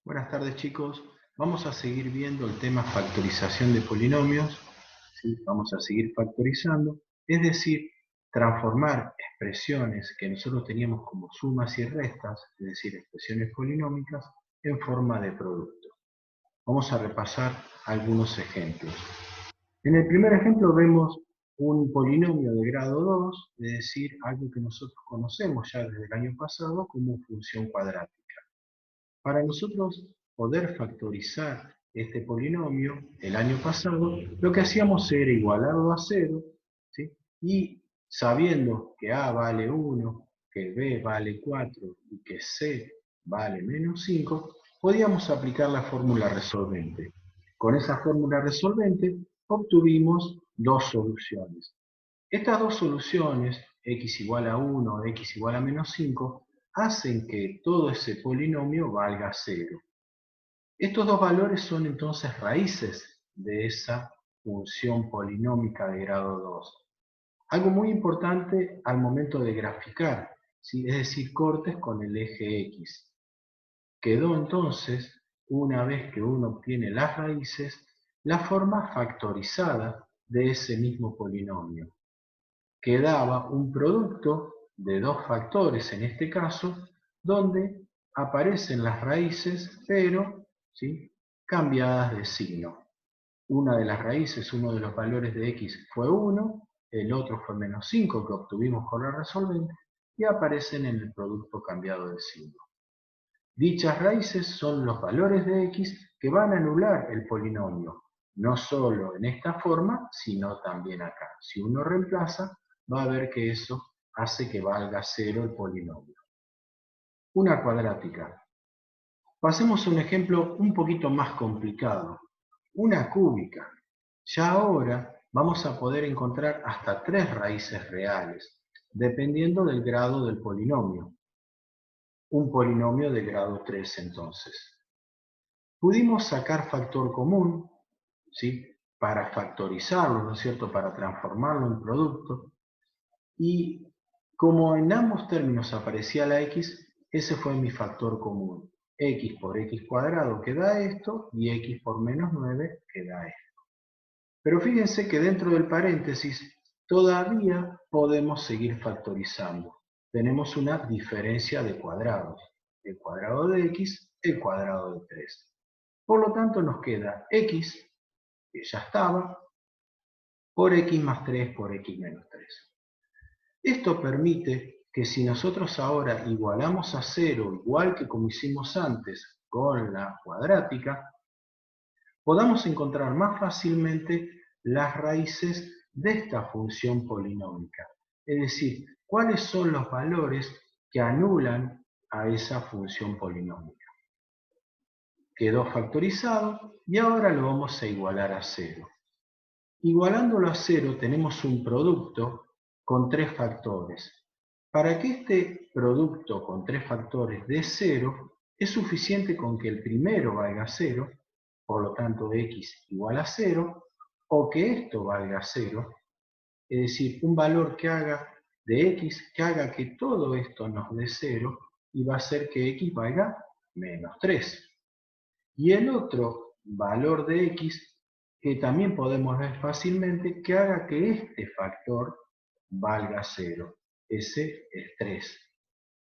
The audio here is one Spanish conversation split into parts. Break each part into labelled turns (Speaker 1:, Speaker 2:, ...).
Speaker 1: Buenas tardes, chicos. Vamos a seguir viendo el tema factorización de polinomios. ¿Sí? Vamos a seguir factorizando, es decir, transformar expresiones que nosotros teníamos como sumas y restas, es decir, expresiones polinómicas, en forma de producto. Vamos a repasar algunos ejemplos. En el primer ejemplo vemos un polinomio de grado 2, es decir, algo que nosotros conocemos ya desde el año pasado como función cuadrática. Para nosotros poder factorizar este polinomio el año pasado, lo que hacíamos era igualarlo a cero, ¿sí? Y sabiendo que A vale 1, que B vale 4 y que C vale menos 5, podíamos aplicar la fórmula resolvente. Con esa fórmula resolvente obtuvimos dos soluciones. Estas dos soluciones, x igual a 1, x igual a menos 5, hacen que todo ese polinomio valga 0. Estos dos valores son entonces raíces de esa función polinómica de grado 2. Algo muy importante al momento de graficar, ¿sí? Es decir, cortes con el eje X. Quedó entonces, una vez que uno obtiene las raíces, la forma factorizada de ese mismo polinomio. Quedaba un producto de dos factores en este caso, donde aparecen las raíces, pero ¿sí? Cambiadas de signo. Una de las raíces, uno de los valores de x fue 1, el otro fue menos 5 que obtuvimos con la resolvente, y aparecen en el producto cambiado de signo. Dichas raíces son los valores de x que van a anular el polinomio, no solo en esta forma, sino también acá. Si uno reemplaza, va a ver que eso hace que valga 0 el polinomio. Una cuadrática. Pasemos a un ejemplo un poquito más complicado. Una cúbica. Ya ahora vamos a poder encontrar hasta 3 raíces reales, dependiendo del grado del polinomio. Un polinomio de grado 3 entonces. Pudimos sacar factor común, ¿sí? Para factorizarlo, ¿no es cierto? Para transformarlo en producto. Y como en ambos términos aparecía la x, ese fue mi factor común. X por x cuadrado que da esto y x por menos 9 que da esto. Pero fíjense que dentro del paréntesis todavía podemos seguir factorizando. Tenemos una diferencia de cuadrados. El cuadrado de x, el cuadrado de 3. Por lo tanto nos queda x, que ya estaba, por x más 3 por x menos 3. Esto permite que si nosotros ahora igualamos a 0, igual que como hicimos antes con la cuadrática, podamos encontrar más fácilmente las raíces de esta función polinómica. Es decir, cuáles son los valores que anulan a esa función polinómica. Quedó factorizado y ahora lo vamos a igualar a 0. Igualándolo a 0 tenemos un producto con 3 factores. Para que este producto con 3 factores dé 0, es suficiente con que el primero valga 0, por lo tanto x igual a 0, o que esto valga 0, es decir, un valor que haga de x que haga que todo esto nos dé 0 y va a hacer que x valga menos 3. Y el otro valor de x que también podemos ver fácilmente que haga que este factor valga 0. Ese es 3.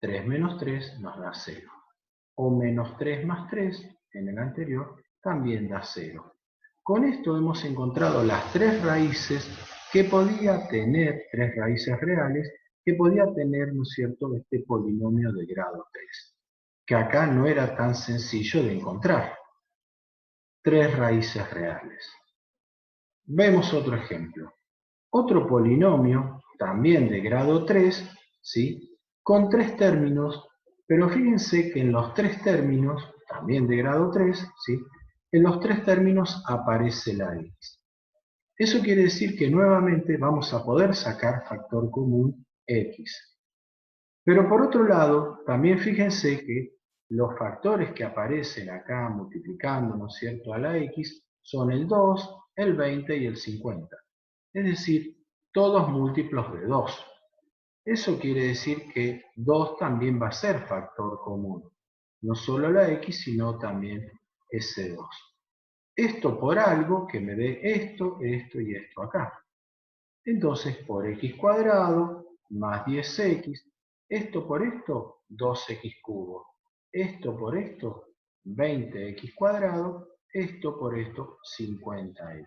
Speaker 1: 3 menos 3 nos da 0. O menos 3 más 3 en el anterior también da 0. Con esto hemos encontrado las tres raíces que podía tener, tres raíces reales, que podía tener, ¿no es cierto?, este polinomio de grado 3, que acá no era tan sencillo de encontrar. Tres raíces reales. Vemos otro ejemplo. Otro polinomio, también de grado 3, ¿sí? Con tres términos, pero fíjense que en los tres términos, también de grado 3, ¿sí? En los tres términos aparece la x. Eso quiere decir que nuevamente vamos a poder sacar factor común x. Pero por otro lado, también fíjense que los factores que aparecen acá multiplicando, ¿no es cierto?, a la x son el 2, el 20 y el 50. Es decir, todos múltiplos de 2. Eso quiere decir que 2 también va a ser factor común. no solo la x, sino también ese 2. Esto por algo que me dé esto, esto y esto acá. Entonces, por x cuadrado más 10x, esto por esto, 2x cubo. Esto por esto, 20x cuadrado. Esto por esto, 50x.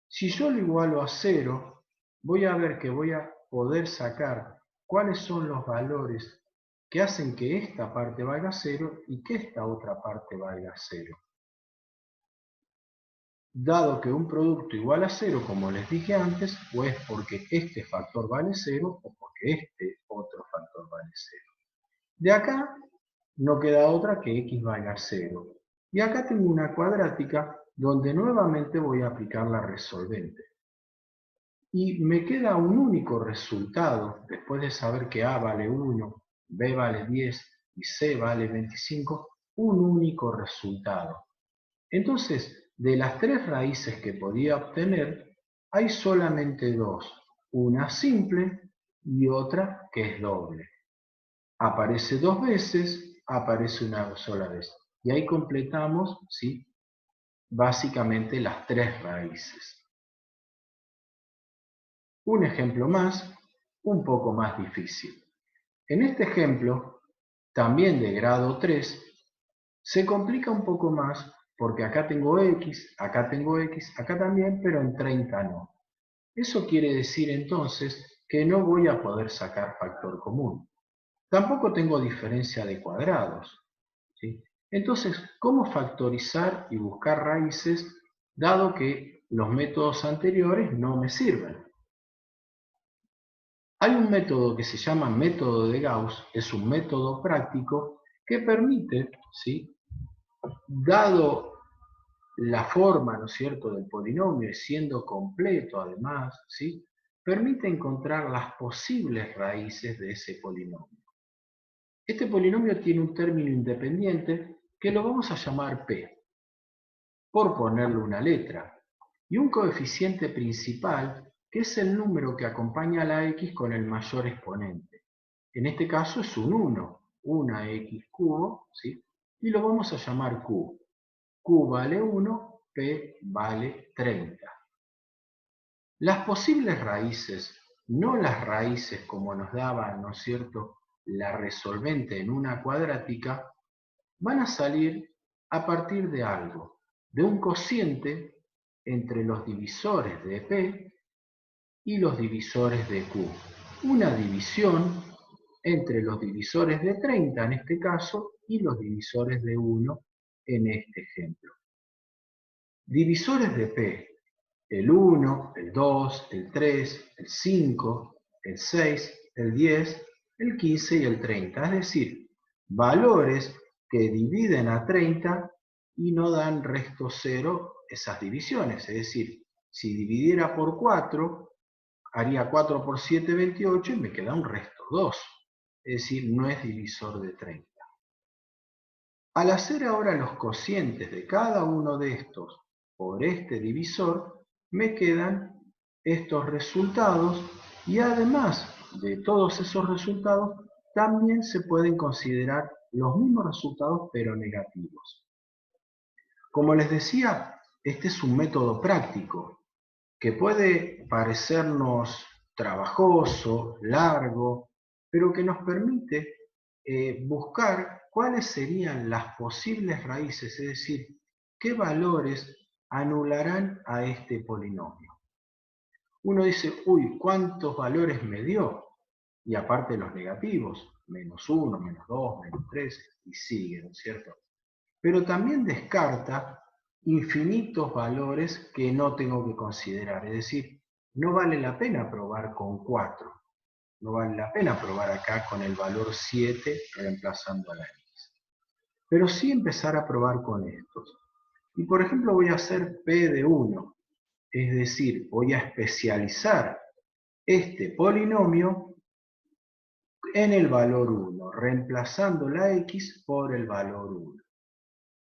Speaker 1: Si yo lo igualo a 0, voy a ver que voy a poder sacar cuáles son los valores que hacen que esta parte valga 0 y que esta otra parte valga 0. Dado que un producto igual a 0, como les dije antes, o es porque este factor vale 0 o porque este otro factor vale 0. De acá no queda otra que x valga 0. Y acá tengo una cuadrática donde nuevamente voy a aplicar la resolvente. Y me queda un único resultado, después de saber que A vale 1, B vale 10 y C vale 25, un único resultado. Entonces, de las tres raíces que podía obtener, hay solamente dos, una simple y otra que es doble. Aparece dos veces, aparece una sola vez. Y ahí completamos, ¿sí?, básicamente las tres raíces. Un ejemplo más, un poco más difícil. En este ejemplo, también de grado 3, se complica un poco más porque acá tengo x, acá tengo x, acá también, pero en 30 no. Eso quiere decir entonces que no voy a poder sacar factor común. Tampoco tengo diferencia de cuadrados, ¿sí? Entonces, ¿cómo factorizar y buscar raíces dado que los métodos anteriores no me sirven? Hay un método que se llama método de Gauss, es un método práctico que permite, ¿sí?, dado la forma, ¿no es cierto?, del polinomio y siendo completo además, ¿sí?, permite encontrar las posibles raíces de ese polinomio. Este polinomio tiene un término independiente que lo vamos a llamar P, por ponerle una letra, y un coeficiente principal que es el número que acompaña a la x con el mayor exponente. En este caso es un 1, una x cubo, ¿sí?, y lo vamos a llamar q. Q vale 1, P vale 30. Las posibles raíces, no las raíces como nos daba, ¿no es cierto?, la resolvente en una cuadrática, van a salir a partir de algo, de un cociente entre los divisores de P y los divisores de Q. Una división entre los divisores de 30 en este caso y los divisores de 1 en este ejemplo. Divisores de P, el 1, el 2, el 3, el 5, el 6, el 10, el 15 y el 30. Es decir, valores que dividen a 30 y no dan resto 0 esas divisiones. Es decir, si dividiera por 4, haría 4 por 7, 28 y me queda un resto 2. Es decir, no es divisor de 30. Al hacer ahora los cocientes de cada uno de estos por este divisor, me quedan estos resultados y además de todos esos resultados, también se pueden considerar los mismos resultados pero negativos. Como les decía, este es un método práctico que puede parecernos trabajoso, largo, pero que nos permite buscar cuáles serían las posibles raíces, es decir, qué valores anularán a este polinomio. Uno dice, uy, ¿cuántos valores me dio? Y aparte los negativos, menos 1, menos 2, menos 3, y sigue, ¿no es cierto? Pero también descarta infinitos valores que no tengo que considerar. Es decir, no vale la pena probar con 4. No vale la pena probar acá con el valor 7 reemplazando a la x. Pero sí empezar a probar con estos. Y por ejemplo voy a hacer P de 1. Es decir, voy a especializar este polinomio en el valor 1, reemplazando la x por el valor 1.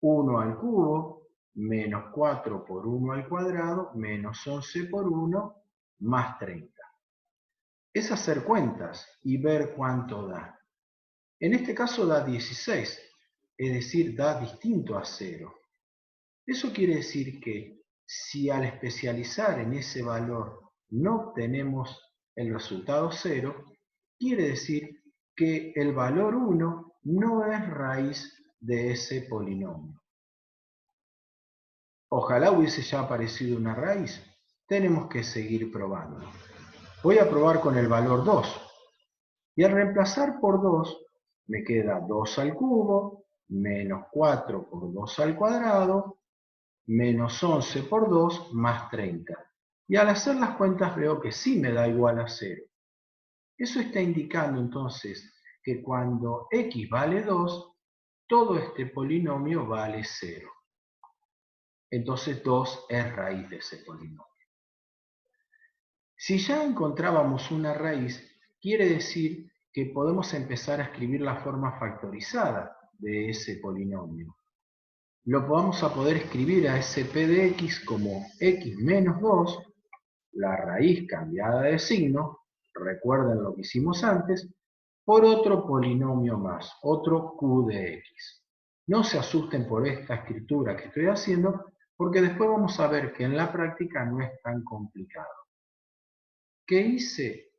Speaker 1: 1 al cubo, menos 4 por 1 al cuadrado, menos 11 por 1, más 30. Es hacer cuentas y ver cuánto da. En este caso da 16, es decir, da distinto a 0. Eso quiere decir que si al especializar en ese valor no obtenemos el resultado 0, quiere decir que el valor 1 no es raíz de ese polinomio. Ojalá hubiese ya aparecido una raíz. Tenemos que seguir probando. Voy a probar con el valor 2. Y al reemplazar por 2, me queda 2 al cubo, menos 4 por 2 al cuadrado, menos 11 por 2, más 30. Y al hacer las cuentas veo que sí me da igual a 0. Eso está indicando entonces que cuando x vale 2, todo este polinomio vale 0. Entonces 2 es raíz de ese polinomio. Si ya encontrábamos una raíz, quiere decir que podemos empezar a escribir la forma factorizada de ese polinomio. Lo vamos a poder escribir a ese p de x como x menos 2, la raíz cambiada de signo, recuerden lo que hicimos antes, por otro polinomio más, otro q de x. No se asusten por esta escritura que estoy haciendo, porque después vamos a ver que en la práctica no es tan complicado. ¿Qué hice?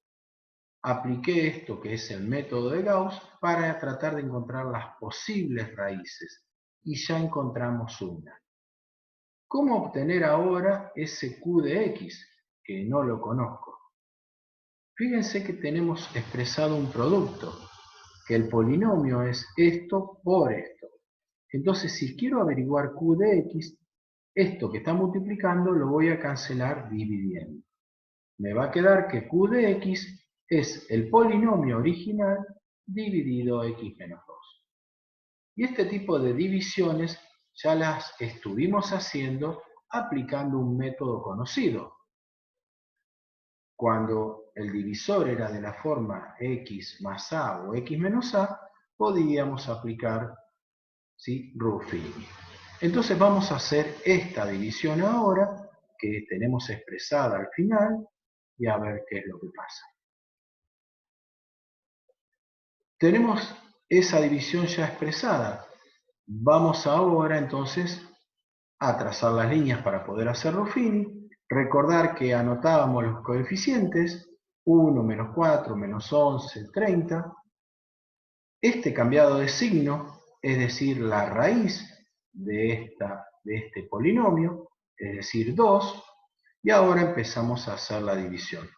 Speaker 1: Apliqué esto que es el método de Gauss para tratar de encontrar las posibles raíces y ya encontramos una. ¿Cómo obtener ahora ese q de x? Que no lo conozco. Fíjense que tenemos expresado un producto, que el polinomio es esto por esto. Entonces, si quiero averiguar q de x, esto que está multiplicando lo voy a cancelar dividiendo. Me va a quedar que q de x es el polinomio original dividido x menos 2. Y este tipo de divisiones ya las estuvimos haciendo aplicando un método conocido. Cuando el divisor era de la forma x más a o x menos a, podíamos aplicar, ¿sí?, Ruffini. Entonces vamos a hacer esta división ahora, que tenemos expresada al final, y a ver qué es lo que pasa. Tenemos esa división ya expresada. Vamos ahora entonces a trazar las líneas para poder hacer Ruffini. Recordar que anotábamos los coeficientes, 1, menos 4, menos 11, 30. Este cambiado de signo, es decir, la raíz de este polinomio, es decir, 2, y ahora empezamos a hacer la división.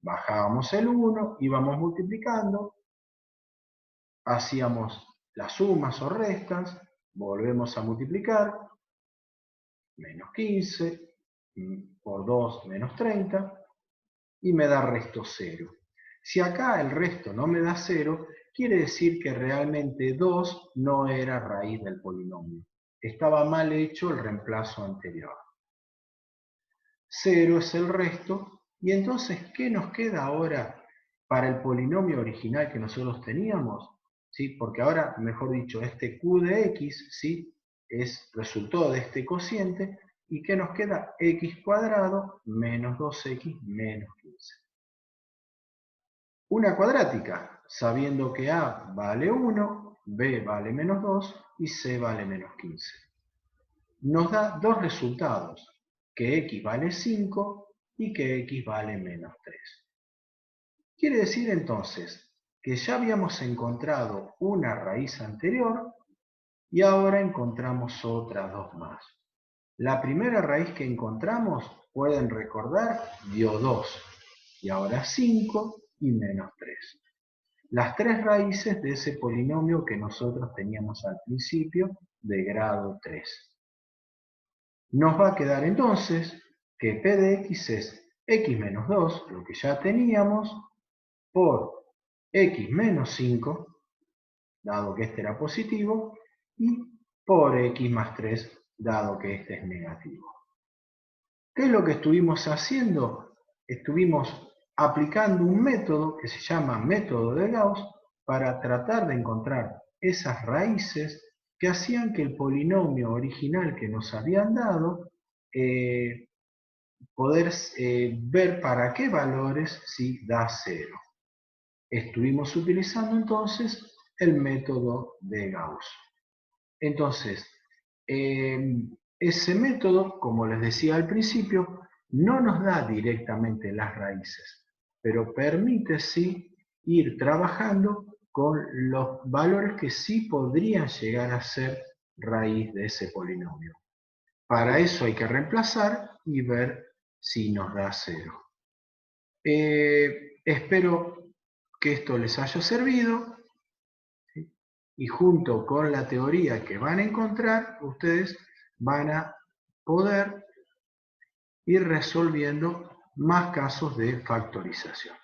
Speaker 1: Bajábamos el 1, íbamos multiplicando, hacíamos las sumas o restas, volvemos a multiplicar, menos 15, por 2 menos 30, y me da resto 0. Si acá el resto no me da 0, quiere decir que realmente 2 no era raíz del polinomio. Estaba mal hecho el reemplazo anterior. 0 es el resto, y entonces, ¿qué nos queda ahora para el polinomio original que nosotros teníamos? ¿Sí? Porque ahora, mejor dicho, este q de x, ¿sí?, resultó de este cociente, y ¿qué nos queda? X cuadrado menos 2x menos 15. Una cuadrática, sabiendo que a vale 1, b vale menos 2 y c vale menos 15. Nos da dos resultados, que x vale 5 y que x vale menos 3. Quiere decir entonces que ya habíamos encontrado una raíz anterior y ahora encontramos otras dos más. La primera raíz que encontramos, pueden recordar, dio 2, y ahora 5 y menos 3. Las tres raíces de ese polinomio que nosotros teníamos al principio de grado 3. Nos va a quedar entonces que p de x es x menos 2, lo que ya teníamos, por x menos 5, dado que este era positivo, y por x más 3, dado que este es negativo. ¿Qué es lo que estuvimos haciendo? Estuvimos aplicando un método que se llama método de Gauss para tratar de encontrar esas raíces que hacían que el polinomio original que nos habían dado poder ver para qué valores sí da 0. Estuvimos utilizando entonces el método de Gauss. Entonces, ese método, como les decía al principio, no nos da directamente las raíces, pero permite sí ir trabajando con los valores que sí podrían llegar a ser raíz de ese polinomio. Para eso hay que reemplazar y ver si nos da 0. Espero que esto les haya servido, ¿sí? Y junto con la teoría que van a encontrar, ustedes van a poder ir resolviendo más casos de factorización.